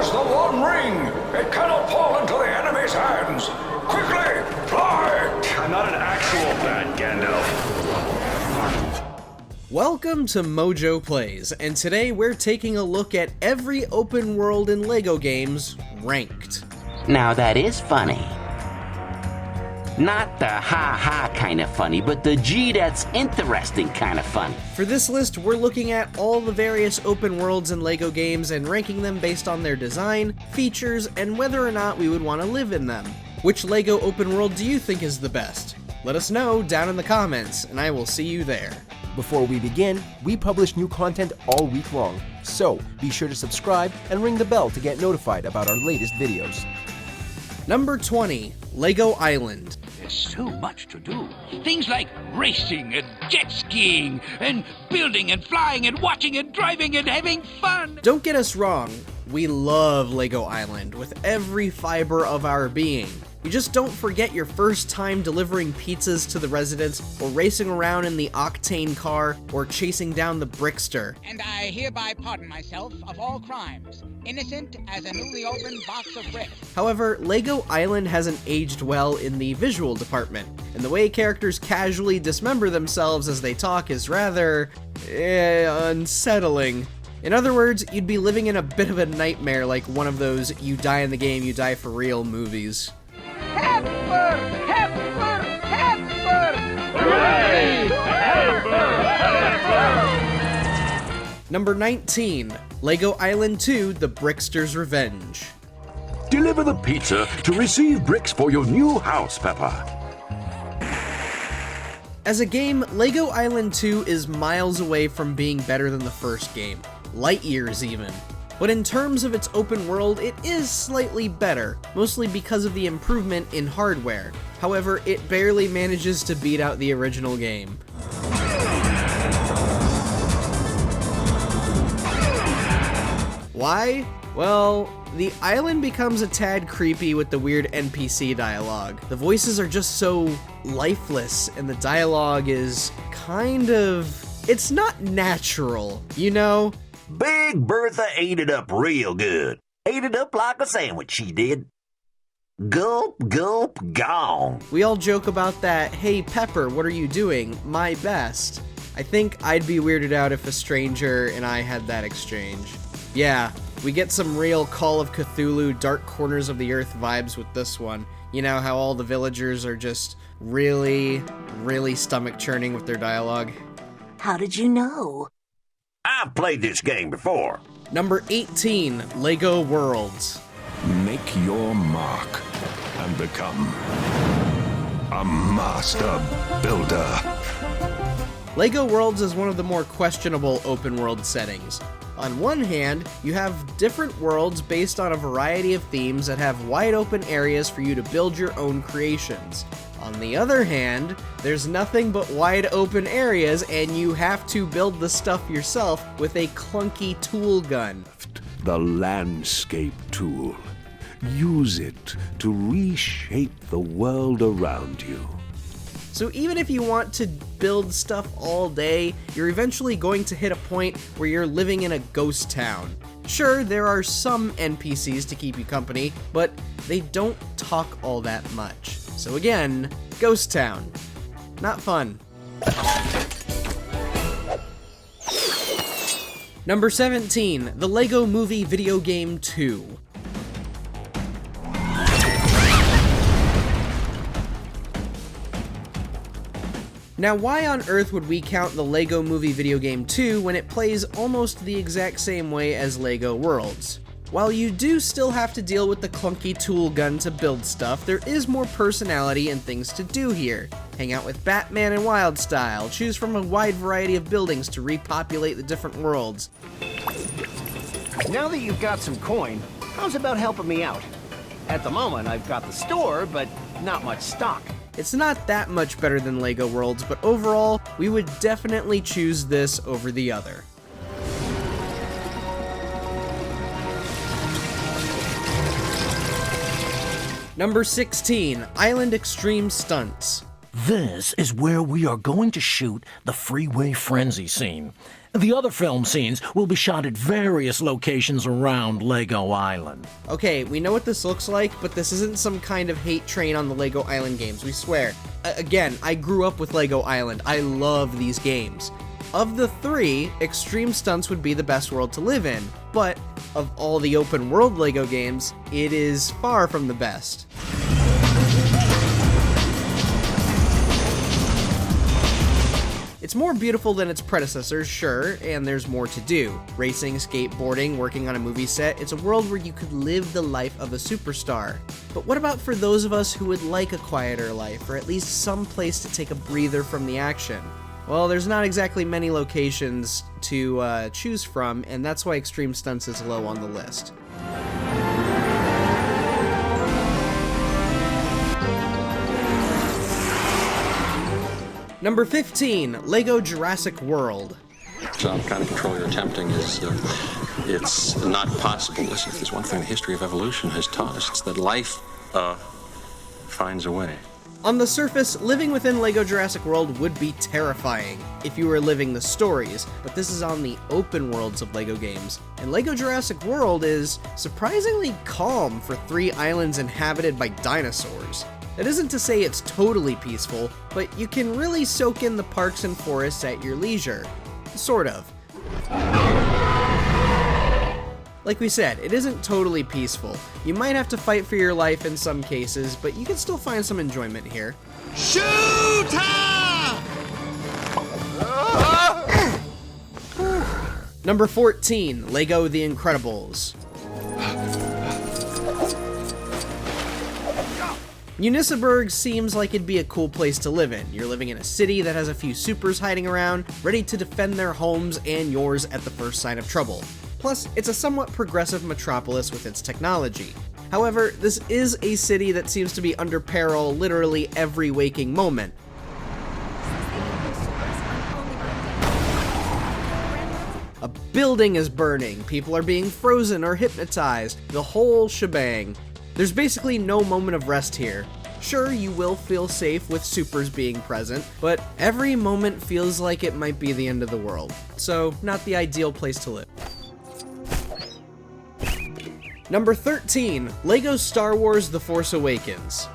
has the One Ring. It cannot fall into the enemy's hands. Quickly, fly! I'm not an actual bat, Gandalf. Welcome to MojoPlays, and today we're taking a look at every open world in LEGO games ranked. Now that is funny. Not the ha-ha kind of funny, but the gee that's interesting kind of funny. For this list, we're looking at all the various open worlds in LEGO games and ranking them based on their design, features, and whether or not we would want to live in them. Which LEGO open world do you think is the best? Let us know down in the comments, and I will see you there. Before we begin, we publish new content all week long, so be sure to subscribe and ring the bell to get notified about our latest videos. Number 20, LEGO Island. There's so much to do. Things like racing and jet skiing and building and flying and watching and driving and having fun. Don't get us wrong, we love LEGO Island with every fiber of our being. You just don't forget your first time delivering pizzas to the residents, or racing around in the Octane car, or chasing down the Brickster. And I hereby pardon myself of all crimes, innocent as a newly opened box of bread. However, LEGO Island hasn't aged well in the visual department, and the way characters casually dismember themselves as they talk is rather unsettling. In other words, you'd be living in a bit of a nightmare like one of those you die in the game, you die for real movies. Hepburn! Hepburn! Hepburn! Hooray! Hepburn! Number 19, LEGO Island 2, The Brickster's Revenge. Deliver the pizza to receive bricks for your new house, Peppa. As a game, LEGO Island 2 is miles away from being better than the first game, light years even. But in terms of its open world, it is slightly better, mostly because of the improvement in hardware. However, it barely manages to beat out the original game. Why? Well, the island becomes a tad creepy with the weird NPC dialogue. The voices are just so lifeless, and the dialogue is kind of... it's not natural, you know? Big Bertha ate it up real good. Ate it up like a sandwich, she did. Gulp, gulp, gone. We all joke about that, hey Pepper, what are you doing? My best. I think I'd be weirded out if a stranger and I had that exchange. Yeah, we get some real Call of Cthulhu, Dark Corners of the Earth vibes with this one. You know how all the villagers are just really stomach churning with their dialogue? How did you know? I've played this game before. Number 18, LEGO Worlds. Make your mark and become a master builder. LEGO Worlds is one of the more questionable open world settings. On one hand, you have different worlds based on a variety of themes that have wide open areas for you to build your own creations. On the other hand, there's nothing but wide open areas and you have to build the stuff yourself with a clunky tool gun. The landscape tool. Use it to reshape the world around you. So even if you want to build stuff all day, you're eventually going to hit a point where you're living in a ghost town. Sure, there are some NPCs to keep you company, but they don't talk all that much. So again, ghost town. Not fun. Number 17, the LEGO Movie Video Game 2. Now, why on earth would we count the LEGO Movie Video Game 2 when it plays almost the exact same way as LEGO Worlds? While you do still have to deal with the clunky tool gun to build stuff, there is more personality and things to do here. Hang out with Batman and Wildstyle, choose from a wide variety of buildings to repopulate the different worlds. Now that you've got some coin, how's about helping me out? At the moment, I've got the store, but not much stock. It's not that much better than LEGO Worlds, but overall, we would definitely choose this over the other. Number 16, Island Extreme Stunts. This is where we are going to shoot the freeway frenzy scene. The other film scenes will be shot at various locations around Lego Island. Okay, we know what this looks like, but this isn't some kind of hate train on the Lego Island games, we swear. Again, I grew up with Lego Island. I love these games. Of the three, Extreme Stunts would be the best world to live in, but of all the open world Lego games, it is far from the best. It's more beautiful than its predecessors, sure, and there's more to do. Racing, skateboarding, working on a movie set, it's a world where you could live the life of a superstar. But what about for those of us who would like a quieter life, or at least some place to take a breather from the action? Well, there's not exactly many locations to choose from, and that's why Extreme Stunts is low on the list. Number 15, Lego Jurassic World. Some kind of control you're attempting is, it's not possible. Listen, if there's one thing the history of evolution has taught us, it's that life, finds a way. On the surface, living within Lego Jurassic World would be terrifying if you were living the stories, but this is on the open worlds of Lego games. And Lego Jurassic World is surprisingly calm for 3 islands inhabited by dinosaurs. That isn't to say it's totally peaceful, but you can really soak in the parks and forests at your leisure. Sort of. Like we said, it isn't totally peaceful. You might have to fight for your life in some cases, but you can still find some enjoyment here. Shoot! Number 14, Lego The Incredibles. Uniceburg seems like it'd be a cool place to live in. You're living in a city that has a few supers hiding around, ready to defend their homes and yours at the first sign of trouble. Plus, it's a somewhat progressive metropolis with its technology. However, this is a city that seems to be under peril literally every waking moment. A building is burning, people are being frozen or hypnotized, the whole shebang. There's basically no moment of rest here. Sure, you will feel safe with supers being present, but every moment feels like it might be the end of the world. So, not the ideal place to live. Number 13, Lego Star Wars The Force Awakens.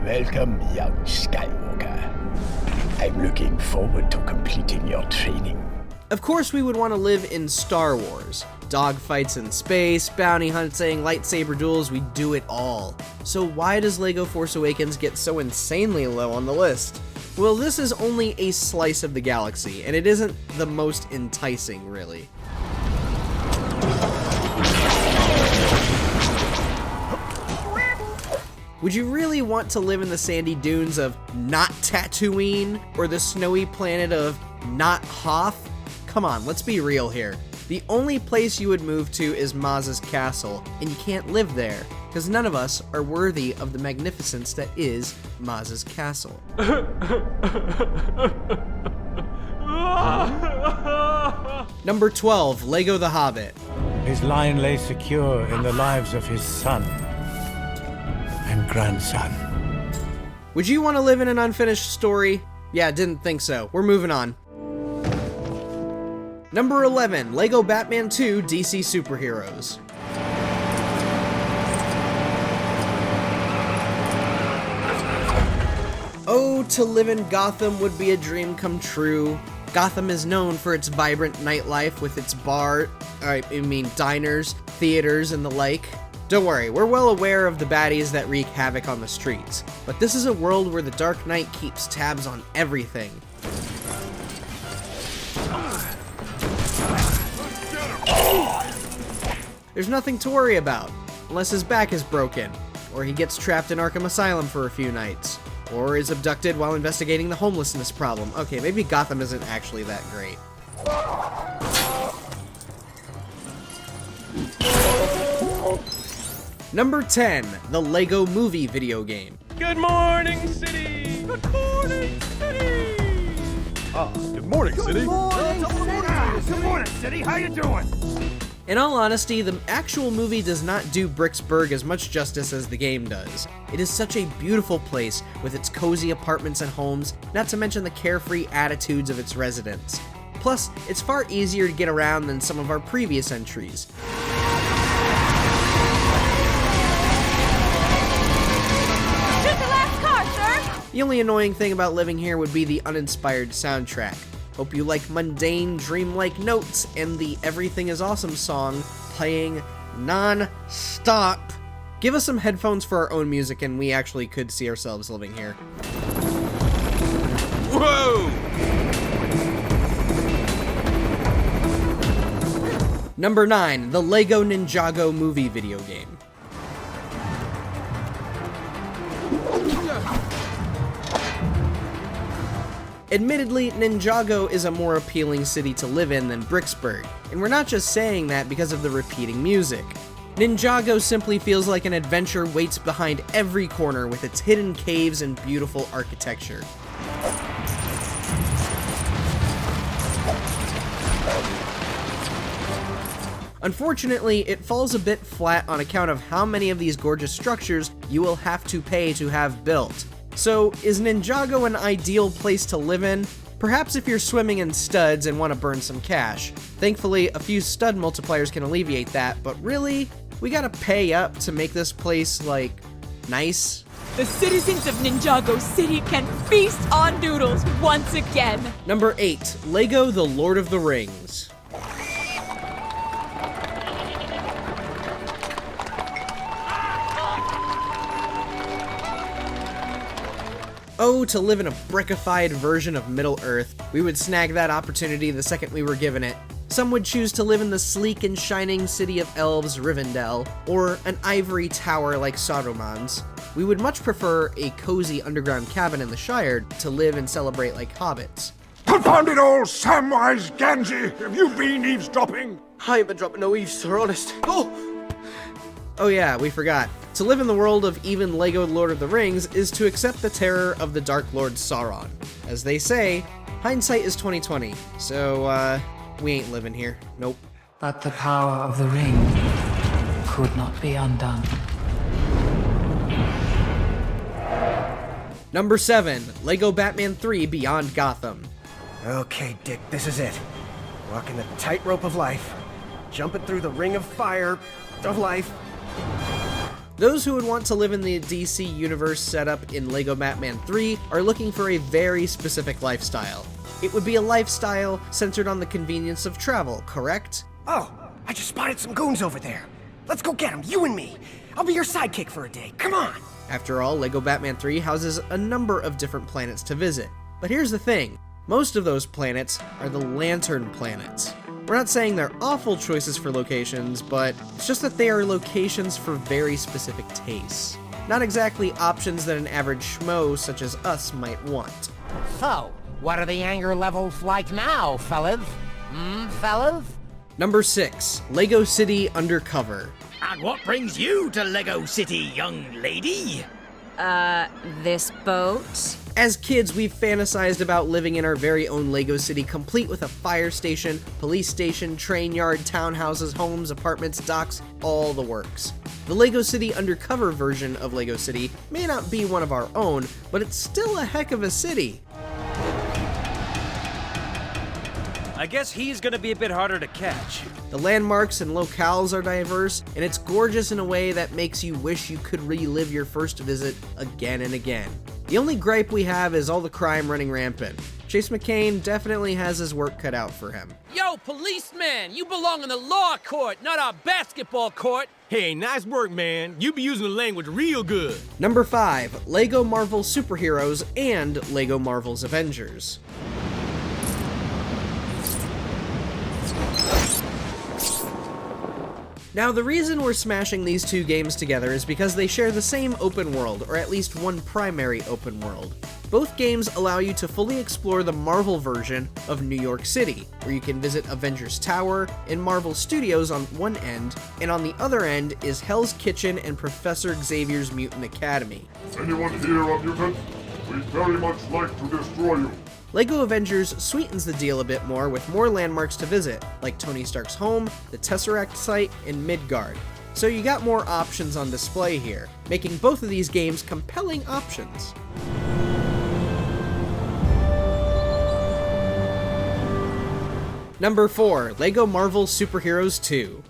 Welcome, young Skywalker. I'm looking forward to completing your training. Of course we would want to live in Star Wars. Dogfights in space, bounty hunting, lightsaber duels, we do it all. So why does Lego Force Awakens get so insanely low on the list? Well, this is only a slice of the galaxy, and it isn't the most enticing, really. Would you really want to live in the sandy dunes of not Tatooine, or the snowy planet of not Hoth? Come on, let's be real here. The only place you would move to is Maz's castle, and you can't live there, because none of us are worthy of the magnificence that is Maz's castle. Number 12, Lego The Hobbit. His line lay secure in the lives of his son and grandson. Would you want to live in an unfinished story? Yeah, didn't think so. We're moving on. Number 11, Lego Batman 2 DC Superheroes. Oh, to live in Gotham would be a dream come true. Gotham is known for its vibrant nightlife with its diners, theaters, and the like. Don't worry, we're well aware of the baddies that wreak havoc on the streets, but this is a world where the Dark Knight keeps tabs on everything. There's nothing to worry about, unless his back is broken, or he gets trapped in Arkham Asylum for a few nights, or is abducted while investigating the homelessness problem. Okay, maybe Gotham isn't actually that great. Number 10, the Lego Movie video game. Good morning, City! Good morning, City! Good morning, City! Good morning, City! Good morning, City! How you doing? In all honesty, the actual movie does not do Bricksburg as much justice as the game does. It is such a beautiful place with its cozy apartments and homes, not to mention the carefree attitudes of its residents. Plus, it's far easier to get around than some of our previous entries. The only annoying thing about living here would be the uninspired soundtrack. Hope you like mundane, dreamlike notes and the Everything is Awesome song playing non-stop. Give us some headphones for our own music and we actually could see ourselves living here. Whoa! Number 9, the Lego Ninjago movie video game. Admittedly, Ninjago is a more appealing city to live in than Bricksburg, and we're not just saying that because of the repeating music. Ninjago simply feels like an adventure waits behind every corner with its hidden caves and beautiful architecture. Unfortunately, it falls a bit flat on account of how many of these gorgeous structures you will have to pay to have built. So, is Ninjago an ideal place to live in? Perhaps if you're swimming in studs and want to burn some cash. Thankfully, a few stud multipliers can alleviate that, but really, we gotta pay up to make this place, like, nice. The citizens of Ninjago City can feast on noodles once again. Number 8, Lego The Lord of the Rings. Oh, to live in a brickified version of Middle-earth. We would snag that opportunity the second we were given it. Some would choose to live in the sleek and shining city of elves, Rivendell, or an ivory tower like Saruman's. We would much prefer a cozy underground cabin in the Shire to live and celebrate like hobbits. Confound it all, Samwise Gamgee! Have you been eavesdropping? I ain't been dropping no eaves, sir, honest. Oh yeah, we forgot. To live in the world of even Lego Lord of the Rings is to accept the terror of the Dark Lord Sauron. As they say, hindsight is 20/20, so, we ain't living here. Nope. But the power of the ring could not be undone. Number 7, Lego Batman 3 Beyond Gotham. Okay, Dick, this is it. Walking the tightrope of life. Jumping through the ring of fire of life. Those who would want to live in the DC universe setup in Lego Batman 3 are looking for a very specific lifestyle. It would be a lifestyle centered on the convenience of travel, correct? Oh, I just spotted some goons over there. Let's go get them, you and me. I'll be your sidekick for a day, come on! After all, Lego Batman 3 houses a number of different planets to visit. But here's the thing, most of those planets are the Lantern planets. We're not saying they're awful choices for locations, but it's just that they are locations for very specific tastes. Not exactly options that an average schmo such as us might want. So, what are the anger levels like now, fellas? Fellas? Number 6, Lego City Undercover. And what brings you to Lego City, young lady? This boat? As kids, we've fantasized about living in our very own Lego City, complete with a fire station, police station, train yard, townhouses, homes, apartments, docks, all the works. The Lego City Undercover version of Lego City may not be one of our own, but it's still a heck of a city. I guess he's gonna be a bit harder to catch. The landmarks and locales are diverse, and it's gorgeous in a way that makes you wish you could relive your first visit again and again. The only gripe we have is all the crime running rampant. Chase McCain definitely has his work cut out for him. Yo, policeman, you belong in the law court, not our basketball court. Hey, nice work, man. You be using the language real good. Number 5, Lego Marvel Superheroes and Lego Marvel's Avengers. Now, the reason we're smashing these two games together is because they share the same open world, or at least one primary open world. Both games allow you to fully explore the Marvel version of New York City, where you can visit Avengers Tower and Marvel Studios on one end, and on the other end is Hell's Kitchen and Professor Xavier's Mutant Academy. Anyone here a mutant? We'd very much like to destroy you. LEGO Avengers sweetens the deal a bit more with more landmarks to visit, like Tony Stark's home, the Tesseract site, and Midgard. So you got more options on display here, making both of these games compelling options. Number 4, LEGO Marvel Superheroes 2.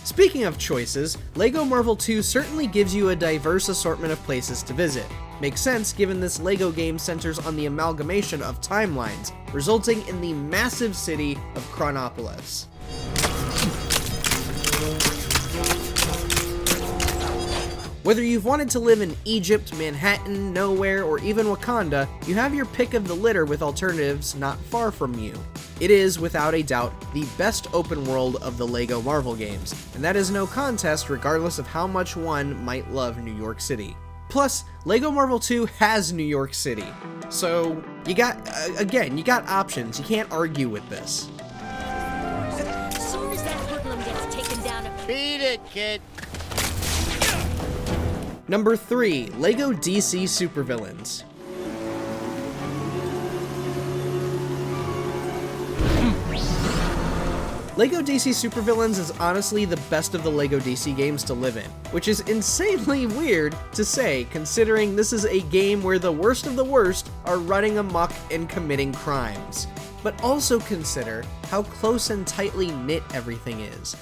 Speaking of choices, LEGO Marvel 2 certainly gives you a diverse assortment of places to visit. Makes sense given this LEGO game centers on the amalgamation of timelines, resulting in the massive city of Chronopolis. Whether you've wanted to live in Egypt, Manhattan, Nowhere, or even Wakanda, you have your pick of the litter with alternatives not far from you. It is, without a doubt, the best open world of the LEGO Marvel games, and that is no contest regardless of how much one might love New York City. Plus, LEGO Marvel 2 has New York City, so you got, again, you got options, you can't argue with this. As soon as that hoodlum gets taken down... Beat it, kid! Number 3, LEGO DC Supervillains. LEGO DC Supervillains is honestly the best of the LEGO DC games to live in, which is insanely weird to say considering this is a game where the worst of the worst are running amok and committing crimes. But also consider how close and tightly knit everything is.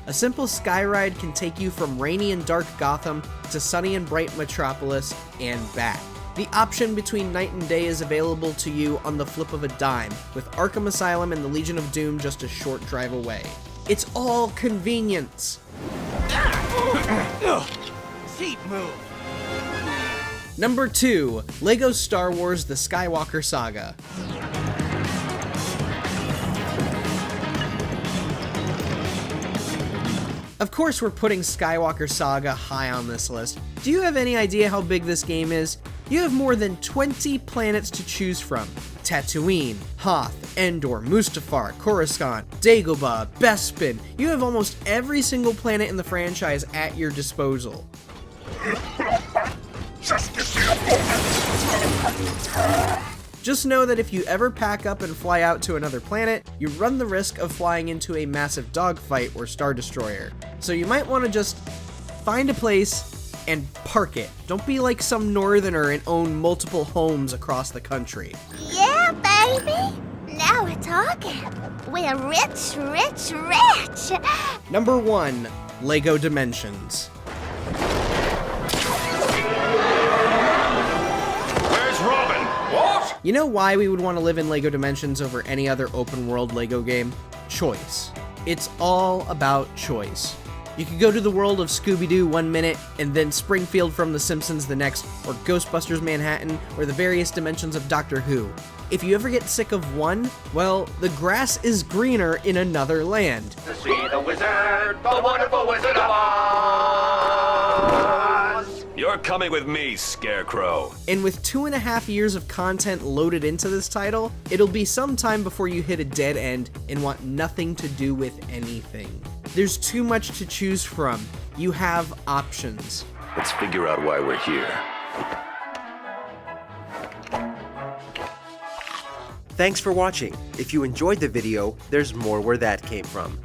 A simple sky ride can take you from rainy and dark Gotham to sunny and bright Metropolis and back. The option between night and day is available to you on the flip of a dime, with Arkham Asylum and the Legion of Doom just a short drive away. It's all convenience. Cheap move. Number 2, LEGO Star Wars The Skywalker Saga. Of course we're putting Skywalker Saga high on this list. Do you have any idea how big this game is? You have more than 20 planets to choose from. Tatooine, Hoth, Endor, Mustafar, Coruscant, Dagobah, Bespin. You have almost every single planet in the franchise at your disposal. Just know that if you ever pack up and fly out to another planet, you run the risk of flying into a massive dogfight or Star Destroyer. So you might want to just find a place and park it. Don't be like some northerner and own multiple homes across the country. Yeah, baby! Now we're talking. We're rich, rich, rich! Number 1, LEGO Dimensions. Where's Robin? What? You know why we would want to live in LEGO Dimensions over any other open world LEGO game? Choice. It's all about choice. You could go to the world of Scooby-Doo one minute, and then Springfield from The Simpsons the next, or Ghostbusters Manhattan, or the various dimensions of Doctor Who. If you ever get sick of one, well, the grass is greener in another land. To see the wizard, the wonderful Wizard of Oz! You're coming with me, Scarecrow. And with 2.5 years of content loaded into this title, it'll be some time before you hit a dead end and want nothing to do with anything. There's too much to choose from. You have options. Let's figure out why we're here. Thanks for watching. If you enjoyed the video, there's more where that came from.